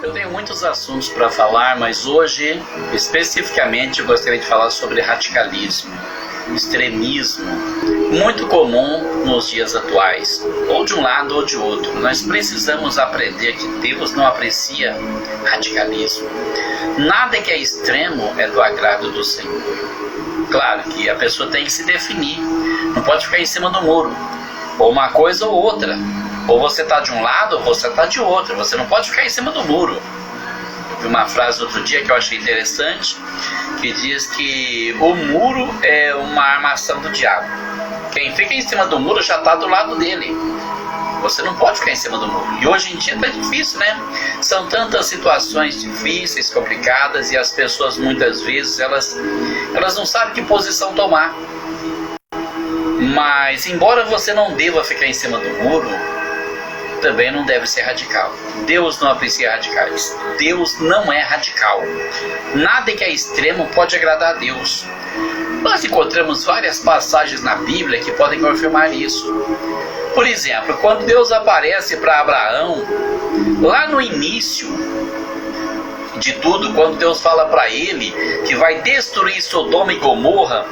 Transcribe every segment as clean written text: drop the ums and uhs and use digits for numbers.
Eu tenho muitos assuntos para falar, mas hoje, especificamente, eu gostaria de falar sobre radicalismo, extremismo, muito comum nos dias atuais, ou de um lado ou de outro. Nós precisamos aprender que Deus não aprecia radicalismo. Nada que é extremo é do agrado do Senhor. Claro que a pessoa tem que se definir, não pode ficar em cima do muro, ou uma coisa ou outra. Ou você está de um lado ou você está de outro. Você não pode ficar em cima do muro. Eu vi uma frase outro dia que eu achei interessante, que diz que o muro é uma armação do diabo. Quem fica em cima do muro já está do lado dele. Você não pode ficar em cima do muro. E hoje em dia está difícil, né? São tantas situações difíceis, complicadas, e as pessoas muitas vezes elas não sabem que posição tomar. Mas embora você não deva ficar em cima do muro, também não deve ser radical. Deus não aprecia radicais. Deus não é radical. Nada que é extremo pode agradar a Deus. Nós encontramos várias passagens na Bíblia que podem confirmar isso. Por exemplo, quando Deus aparece para Abraão, lá no início de tudo, quando Deus fala para ele que vai destruir Sodoma e Gomorra,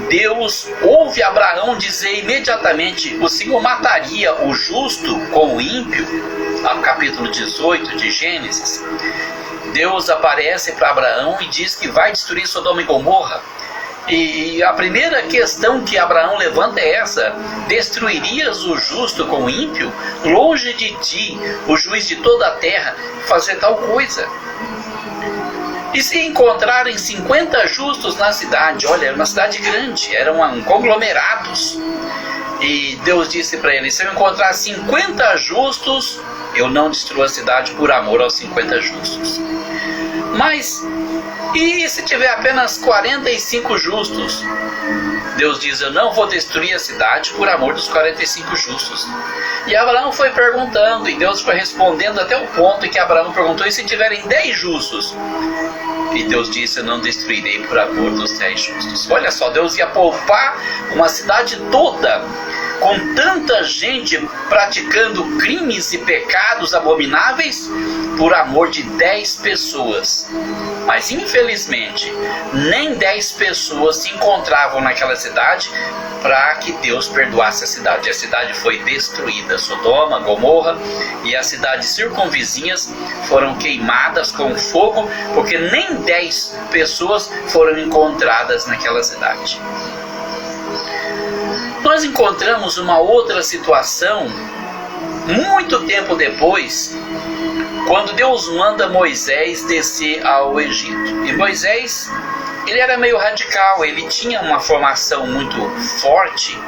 Deus ouve Abraão dizer imediatamente: o Senhor mataria o justo com o ímpio? Lá no capítulo 18 de Gênesis, Deus aparece para Abraão e diz que vai destruir Sodoma e Gomorra. E a primeira questão que Abraão levanta é essa: destruirias o justo com o ímpio? Longe de ti, o juiz de toda a terra, fazer tal coisa. E se encontrarem 50 justos na cidade? Olha, era uma cidade grande, eram conglomerados. E Deus disse para ele: se eu encontrar 50 justos, eu não destruo a cidade por amor aos 50 justos. Mas, e se tiver apenas 45 justos? Deus diz: eu não vou destruir a cidade por amor dos 45 justos. E Abraão foi perguntando, e Deus foi respondendo até o ponto em que Abraão perguntou: e se tiverem 10 justos? E Deus disse: eu não destruirei por amor dos 10 justos. Olha só, Deus ia poupar uma cidade toda, com tanta gente praticando crimes e pecados abomináveis, por amor de 10 pessoas. Mas infelizmente, nem 10 pessoas se encontravam naquela cidade para que Deus perdoasse a cidade. A cidade foi destruída, Sodoma, Gomorra e as cidades circunvizinhas foram queimadas com fogo, porque nem 10 pessoas foram encontradas naquela cidade. Nós encontramos uma outra situação muito tempo depois, quando Deus manda Moisés descer ao Egito. E Moisés, ele era meio radical, ele tinha uma formação muito forte,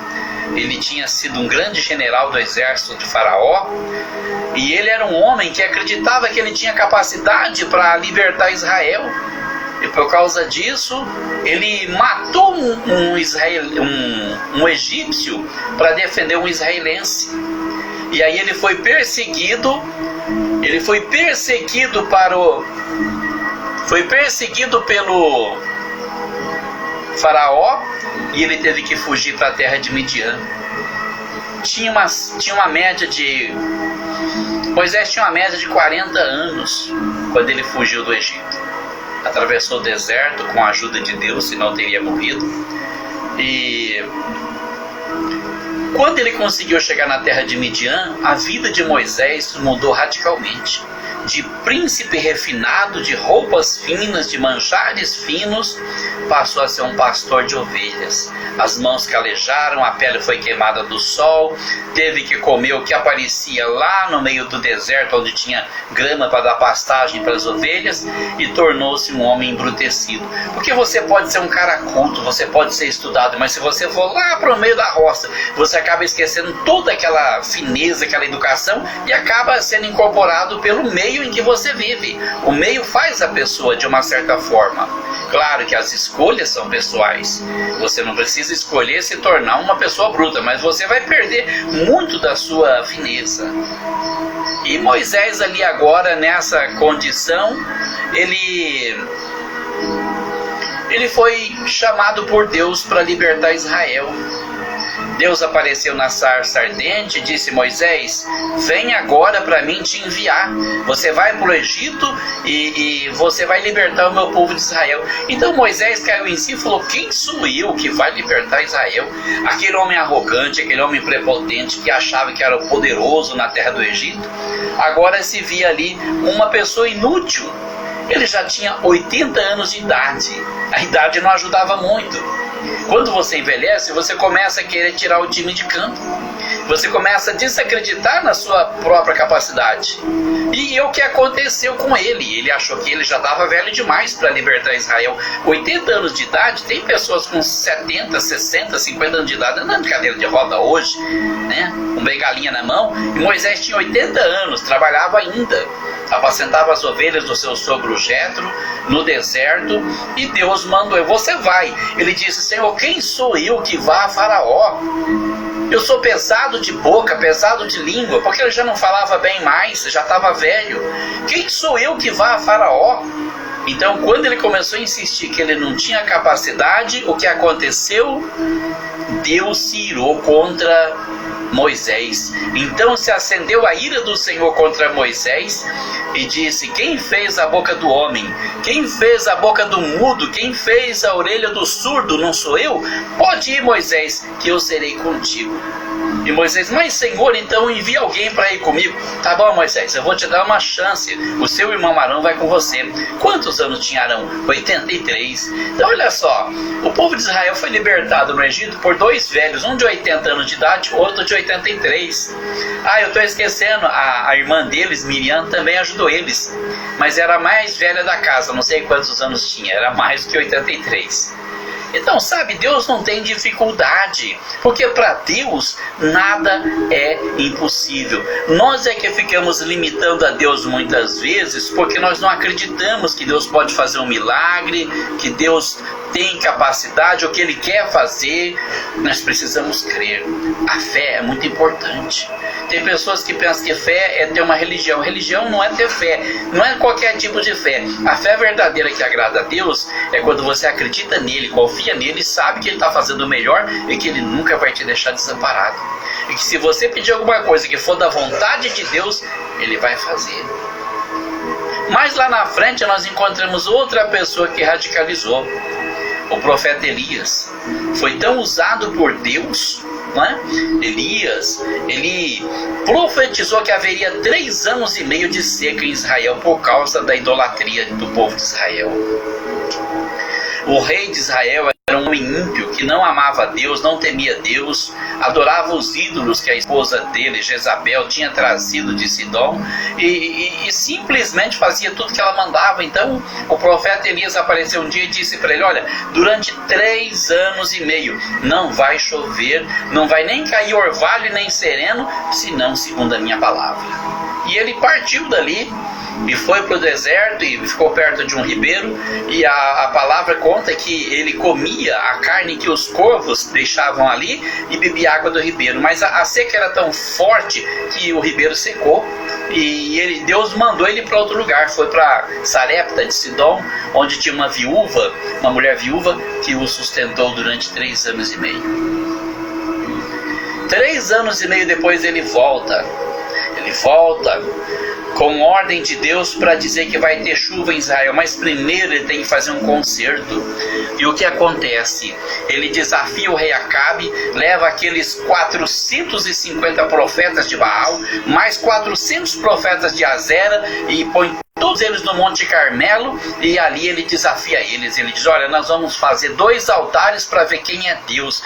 ele tinha sido um grande general do exército de Faraó, e ele era um homem que acreditava que ele tinha capacidade para libertar Israel. E por causa disso, ele matou um egípcio para defender um israelense. E aí ele foi perseguido pelo Faraó, e ele teve que fugir para a terra de Midian. Moisés tinha uma média de 40 anos quando ele fugiu do Egito. Atravessou o deserto com a ajuda de Deus, senão teria morrido. E quando ele conseguiu chegar na terra de Midian, a vida de Moisés mudou radicalmente. De príncipe refinado, de roupas finas, de manjares finos, passou a ser um pastor de ovelhas. As mãos calejaram, a pele foi queimada do sol, teve que comer o que aparecia lá no meio do deserto, onde tinha grama para dar pastagem para as ovelhas, e tornou-se um homem embrutecido. Porque você pode ser um cara culto, você pode ser estudado, mas se você for lá para o meio da roça, você acaba esquecendo toda aquela fineza, aquela educação, e acaba sendo incorporado pelo meio em que você vive. O meio faz a pessoa de uma certa forma. Claro que as escolhas são pessoais. Você não precisa escolher se tornar uma pessoa bruta, mas você vai perder muito da sua fineza. E Moisés ali agora, nessa condição, ele foi chamado por Deus para libertar Israel. Deus apareceu na sarça ardente e disse: Moisés, vem agora para mim te enviar. Você vai para o Egito e você vai libertar o meu povo de Israel. Então Moisés caiu em si e falou: quem sou eu que vai libertar Israel? Aquele homem arrogante, aquele homem prepotente que achava que era poderoso na terra do Egito, agora se via ali uma pessoa inútil. Ele já tinha 80 anos de idade. A idade não ajudava muito. Quando você envelhece, você começa a querer tirar o time de campo. Você começa a desacreditar na sua própria capacidade. E é o que aconteceu com ele. Ele achou que ele já estava velho demais para libertar Israel. 80 anos de idade, tem pessoas com 70, 60, 50 anos de idade andando de cadeira de roda hoje, né? Com bengalinha na mão. E Moisés tinha 80 anos, trabalhava ainda. Apacentava as ovelhas do seu sogro Jetro no deserto, e Deus mandou: você vai. Ele disse: Senhor, quem sou eu que vá a Faraó? Eu sou pesado de boca, pesado de língua, porque ele já não falava bem mais, já estava velho. Quem sou eu que vá a Faraó? Então, quando ele começou a insistir que ele não tinha capacidade, o que aconteceu? Deus se irou contra Moisés. Então se acendeu a ira do Senhor contra Moisés e disse: quem fez a boca do homem? Quem fez a boca do mudo? Quem fez a orelha do surdo? Não sou eu? Pode ir, Moisés, que eu serei contigo. E Moisés: mas Senhor, então envia alguém para ir comigo. Tá bom, Moisés, eu vou te dar uma chance. O seu irmão Arão vai com você. Quantos anos tinha Arão? 83. Então olha só, o povo de Israel foi libertado no Egito por dois velhos, um de 80 anos de idade, outro de 83. Eu estou esquecendo, a irmã deles, Miriam, também ajudou eles, mas era a mais velha da casa, não sei quantos anos tinha, era mais que 83. Então, sabe, Deus não tem dificuldade, porque para Deus nada é impossível. Nós é que ficamos limitando a Deus muitas vezes, porque nós não acreditamos que Deus pode fazer um milagre, que Deus tem capacidade, ou que Ele quer fazer. Nós precisamos crer. A fé é muito importante. Tem pessoas que pensam que fé é ter uma religião. Religião não é ter fé, não é qualquer tipo de fé. A fé verdadeira que agrada a Deus é quando você acredita nele, confia nele, sabe que ele está fazendo o melhor e que ele nunca vai te deixar desamparado. E que se você pedir alguma coisa que for da vontade de Deus, ele vai fazer. Mas lá na frente nós encontramos outra pessoa que radicalizou. O profeta Elias foi tão usado por Deus, né? Elias, ele profetizou que haveria 3 anos e meio de seca em Israel por causa da idolatria do povo de Israel. O rei de Israel era um homem ímpio que não amava a Deus, não temia Deus, adorava os ídolos que a esposa dele, Jezabel, tinha trazido de Sidom e simplesmente fazia tudo que ela mandava. Então o profeta Elias apareceu um dia e disse para ele: olha, durante 3 anos e meio não vai chover, não vai nem cair orvalho nem sereno, senão segundo a minha palavra. E ele partiu dali e foi para o deserto e ficou perto de um ribeiro, e a palavra conta que ele comia a carne que os corvos deixavam ali e bebia água do ribeiro. Mas a seca era tão forte que o ribeiro secou, e Deus mandou ele para outro lugar. Foi para Sarepta de Sidom, onde tinha uma viúva, uma mulher viúva, que o sustentou durante 3 anos e meio. 3 anos e meio depois ele volta com ordem de Deus para dizer que vai ter chuva em Israel, mas primeiro ele tem que fazer um concerto. E o que acontece? Ele desafia o rei Acabe, leva aqueles 450 profetas de Baal, mais 400 profetas de Azera, e põe todos eles no Monte Carmelo, e ali ele desafia eles. Ele diz: olha, nós vamos fazer 2 altares para ver quem é Deus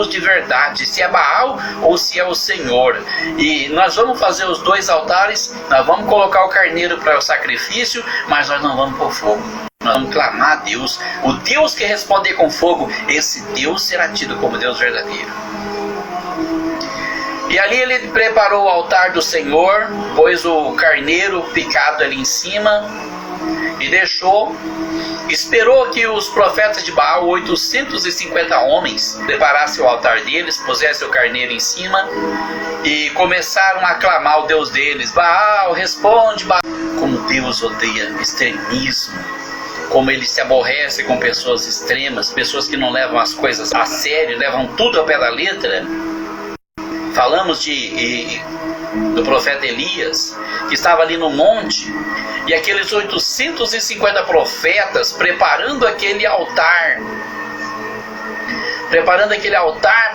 de verdade, se é Baal ou se é o Senhor. E nós vamos fazer os 2 altares, nós vamos colocar o carneiro para o sacrifício, mas nós não vamos pôr fogo. Nós vamos clamar a Deus. O Deus que responder com fogo, esse Deus será tido como Deus verdadeiro. E ali ele preparou o altar do Senhor, pôs o carneiro picado ali em cima e esperou que os profetas de Baal, 850 homens, preparassem o altar deles, pusessem o carneiro em cima e começaram a clamar o Deus deles: Baal, responde, Baal. Como Deus odeia extremismo. como ele se aborrece com pessoas extremas, pessoas que não levam as coisas a sério, levam tudo ao pé da letra. Falamos do profeta Elias, que estava ali no monte, e aqueles 850 profetas preparando aquele altar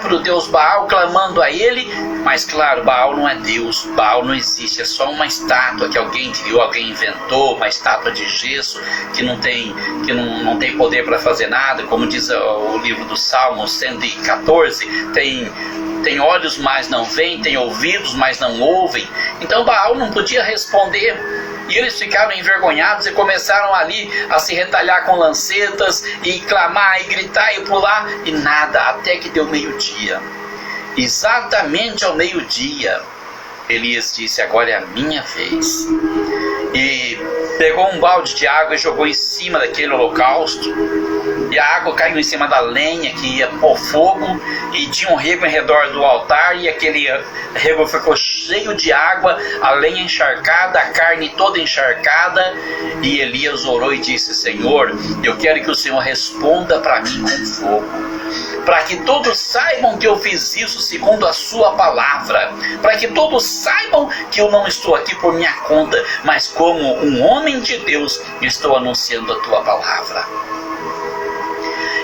para o Deus Baal, clamando a ele. Mas claro, Baal não é Deus, Baal não existe, é só uma estátua que alguém criou, alguém inventou, uma estátua de gesso que não tem poder para fazer nada, como diz o livro do Salmo 114, tem olhos, mas não veem, tem ouvidos, mas não ouvem. Então Baal não podia responder. E eles ficaram envergonhados e começaram ali a se retalhar com lancetas e clamar e gritar e pular, e nada, até que deu meio-dia. Exatamente ao meio-dia, Elias disse: agora é a minha vez. E pegou um balde de água e jogou em cima daquele holocausto, e a água caiu em cima da lenha que ia pôr fogo, e tinha um rego em redor do altar, e aquele rego ficou cheio de água, a lenha encharcada, a carne toda encharcada. E Elias orou e disse: Senhor, eu quero que o Senhor responda para mim com fogo, para que todos saibam que eu fiz isso segundo a sua palavra, para que todos saibam que eu não estou aqui por minha conta, mas como um homem de Deus estou anunciando a tua palavra.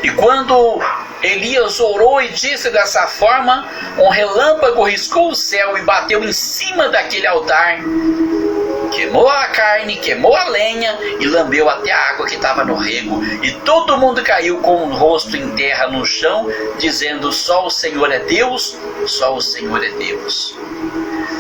E quando Elias orou e disse dessa forma, um relâmpago riscou o céu e bateu em cima daquele altar, queimou a carne, queimou a lenha e lambeu até a água que estava no rego. E todo mundo caiu com o rosto em terra no chão, dizendo: só o Senhor é Deus, só o Senhor é Deus.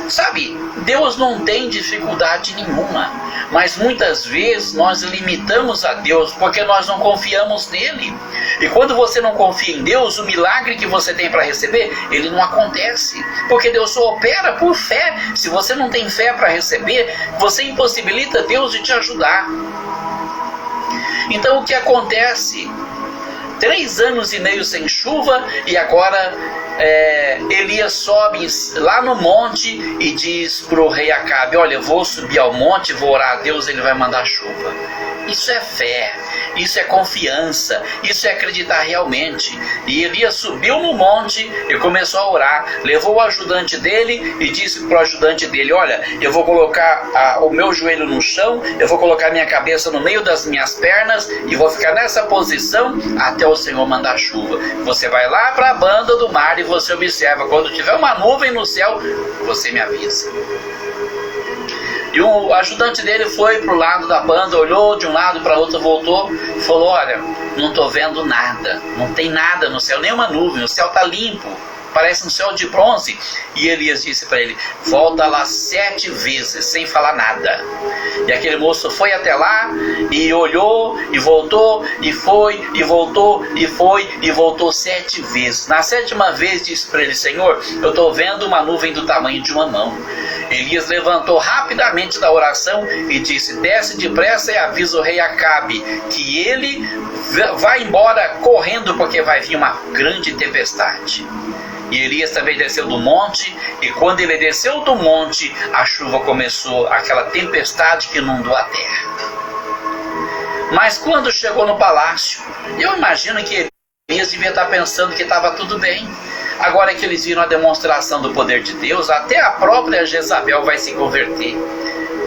Sabe, Deus não tem dificuldade nenhuma, mas muitas vezes nós limitamos a Deus porque nós não confiamos nele. E quando você não confia em Deus, o milagre que você tem para receber, ele não acontece, porque Deus só opera por fé. Se você não tem fé para receber, você impossibilita Deus de te ajudar. Então o que acontece? 3 anos e meio sem chuva, e agora Elias sobe lá no monte e diz para o rei Acabe: olha, eu vou subir ao monte, vou orar a Deus, ele vai mandar chuva. Isso é fé, isso é confiança, isso é acreditar realmente. E Elias subiu no monte e começou a orar, levou o ajudante dele e disse para o ajudante dele: olha, eu vou colocar o meu joelho no chão, eu vou colocar minha cabeça no meio das minhas pernas e vou ficar nessa posição até o Senhor mandar chuva. Você vai lá para a banda do mar e você observa, quando tiver uma nuvem no céu, você me avisa. E o ajudante dele foi para o lado da banda, olhou de um lado para o outro, voltou e falou: olha, não estou vendo nada, não tem nada no céu, nenhuma nuvem, o céu está limpo, parece um céu de bronze. E Elias disse para ele: volta lá 7 vezes sem falar nada. E aquele moço foi até lá e olhou e voltou e foi e voltou e foi e voltou 7 vezes. Na 7ª vez disse para ele: Senhor, eu estou vendo uma nuvem do tamanho de uma mão. Elias levantou rapidamente da oração e disse: desce depressa e avisa o rei Acabe que ele vai embora correndo, porque vai vir uma grande tempestade. E Elias também desceu do monte, e quando ele desceu do monte, a chuva começou, aquela tempestade que inundou a terra. Mas quando chegou no palácio, eu imagino que Elias devia estar pensando que estava tudo bem. Agora que eles viram a demonstração do poder de Deus, até a própria Jezabel vai se converter.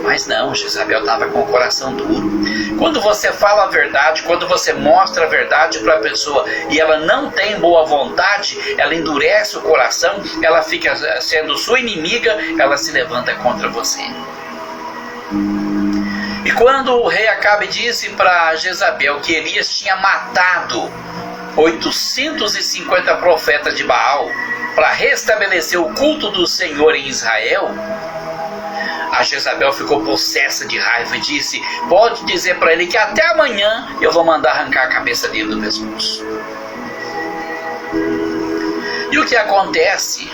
Mas não, Jezabel estava com o coração duro. Quando você fala a verdade, quando você mostra a verdade para a pessoa e ela não tem boa vontade, ela endurece o coração, ela fica sendo sua inimiga, ela se levanta contra você. E quando o rei Acabe disse para Jezabel que Elias tinha matado 850 profetas de Baal para restabelecer o culto do Senhor em Israel, a Jezabel ficou possessa de raiva e disse: pode dizer para ele que até amanhã eu vou mandar arrancar a cabeça dele do pescoço. E o que acontece?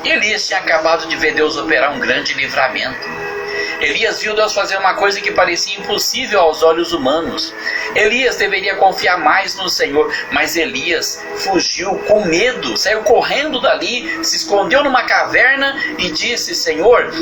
Elias tinha acabado de ver Deus operar um grande livramento. Elias viu Deus fazer uma coisa que parecia impossível aos olhos humanos. Elias deveria confiar mais no Senhor, mas Elias fugiu com medo, saiu correndo dali, se escondeu numa caverna e disse: Senhor,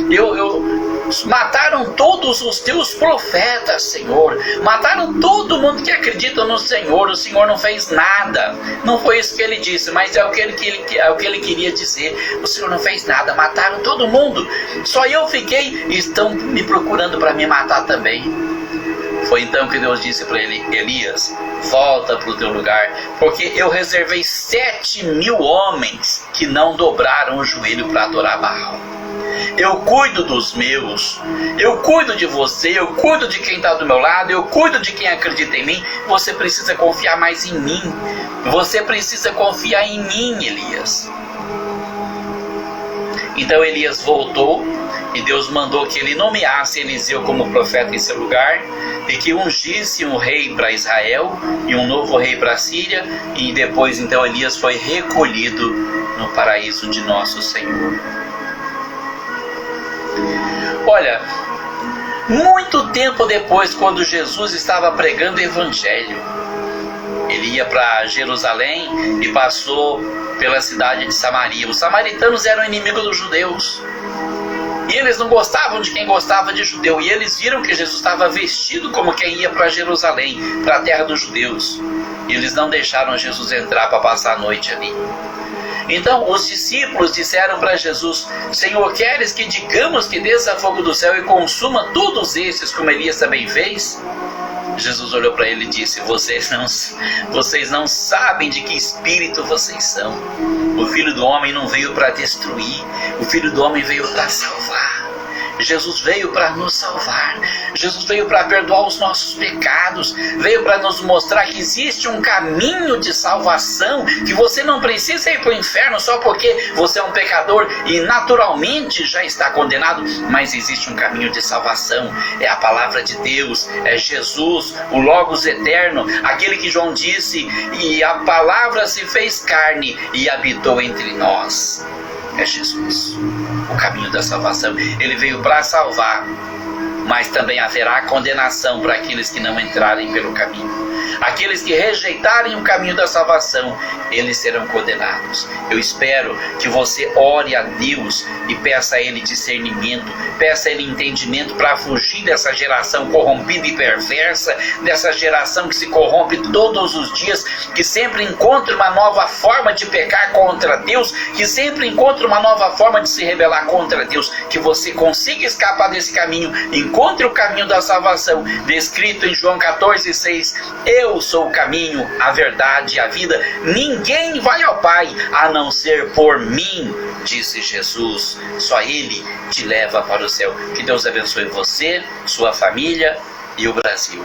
Deus, mataram todos os teus profetas, Senhor. Mataram todo mundo que acredita no Senhor. O Senhor não fez nada. Não foi isso que ele disse, mas é o que ele queria dizer. O Senhor não fez nada. Mataram todo mundo. Só eu fiquei e estão me procurando para me matar também. Foi então que Deus disse para ele: Elias, volta para o teu lugar, porque eu reservei 7.000 homens que não dobraram o joelho para adorar Baal. Eu cuido dos meus, eu cuido de você, eu cuido de quem está do meu lado, eu cuido de quem acredita em mim. Você precisa confiar mais em mim. Você precisa confiar em mim, Elias. Então Elias voltou e Deus mandou que ele nomeasse Eliseu como profeta em seu lugar e que ungisse um rei para Israel e um novo rei para a Síria. E depois então Elias foi recolhido no paraíso de nosso Senhor. Olha, muito tempo depois, quando Jesus estava pregando o evangelho, ele ia para Jerusalém e passou pela cidade de Samaria. Os samaritanos eram inimigos dos judeus. E eles não gostavam de quem gostava de judeu. E eles viram que Jesus estava vestido como quem ia para Jerusalém, para a terra dos judeus. E eles não deixaram Jesus entrar para passar a noite ali. Então os discípulos disseram para Jesus: Senhor, queres que digamos que desça fogo do céu e consuma todos esses, como Elias também fez? Jesus olhou para ele e disse: vocês não sabem de que espírito vocês são. O Filho do Homem não veio para destruir, o Filho do Homem veio para salvar. Jesus veio para nos salvar. Jesus veio para perdoar os nossos pecados. Veio para nos mostrar que existe um caminho de salvação, que você não precisa ir para o inferno só porque você é um pecador e naturalmente já está condenado, mas existe um caminho de salvação. É a palavra de Deus, é Jesus, o Logos eterno, aquele que João disse: e a palavra se fez carne e habitou entre nós. É Jesus, o caminho da salvação. Ele veio para salvar, mas também haverá condenação para aqueles que não entrarem pelo caminho. Aqueles que rejeitarem o caminho da salvação, eles serão condenados. Eu espero que você ore a Deus e peça a Ele discernimento, peça a Ele entendimento para fugir dessa geração corrompida e perversa, dessa geração que se corrompe todos os dias, que sempre encontra uma nova forma de pecar contra Deus, que sempre encontra uma nova forma de se rebelar contra Deus. Que você consiga escapar desse caminho, encontre o caminho da salvação, descrito em João 14,6. Eu sou o caminho, a verdade e a vida. Ninguém vai ao Pai a não ser por mim, disse Jesus. Só Ele te leva para o céu. Que Deus abençoe você, sua família e o Brasil.